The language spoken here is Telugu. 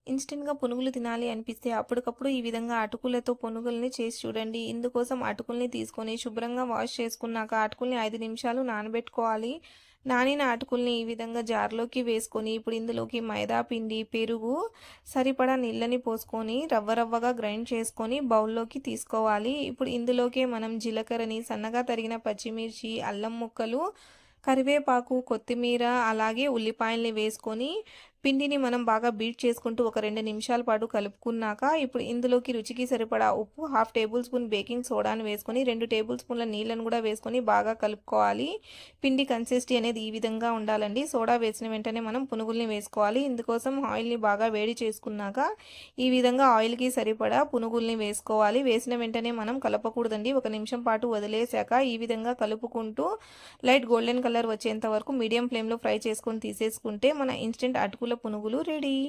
ఇన్‌స్టంట్‌గా పునుగులు తినాలి అనిపిస్తే అప్పటికప్పుడు ఈ విధంగా అటుకులతో పునుగుల్ని చేసి చూడండి. ఇందుకోసం అటుకుల్ని తీసుకొని శుభ్రంగా వాష్ చేసుకున్నాక అటుకుల్ని 5 నిమిషాలు నానబెట్టుకోవాలి. నానిన అటుకుల్ని ఈ విధంగా జార్‌లోకి వేసుకొని ఇప్పుడు ఇందులోకి మైదా పిండి, పెరుగు, సరిపడా నీళ్ళని పోసుకొని రవ్వ రవ్వగా గ్రైండ్ చేసుకొని బౌల్‌లోకి తీసుకోవాలి. ఇప్పుడు ఇందులోకే మనం జీలకర్రని, సన్నగా తరిగిన పచ్చిమిర్చి, అల్లం ముక్కలు, కరివేపాకు, కొత్తిమీర అలాగే ఉల్లిపాయల్ని వేసుకొని పిండిని మనం బాగా బీట్ చేసుకుంటూ ఒక 2 నిమిషాల పాటు కలుపుకున్నాక ఇప్పుడు ఇందులోకి రుచికి సరిపడా ఉప్పు, హాఫ్ టేబుల్ స్పూన్ బేకింగ్ సోడాను వేసుకొని 2 టేబుల్ స్పూన్ల నీళ్ళను కూడా వేసుకొని బాగా కలుపుకోవాలి. పిండి కన్సిస్టెన్సీ అనేది ఈ విధంగా ఉండాలండి. సోడా వేసిన వెంటనే మనం పునుగుల్ని వేసుకోవాలి. ఇందుకోసం ఆయిల్ని బాగా వేడి చేసుకున్నాక ఈ విధంగా ఆయిల్కి సరిపడా పునుగుల్ని వేసుకోవాలి. వేసిన వెంటనే మనం కలపకూడదండి. 1 నిమిషం పాటు వదిలేశాక ఈ విధంగా కలుపుకుంటూ లైట్ గోల్డెన్ కలర్ వచ్చేంత వరకు మీడియం ఫ్లేమ్లో ఫ్రై చేసుకొని తీసేసుకుంటే మన ఇన్స్టెంట్ అటుకుల పునుగులు రెడీ.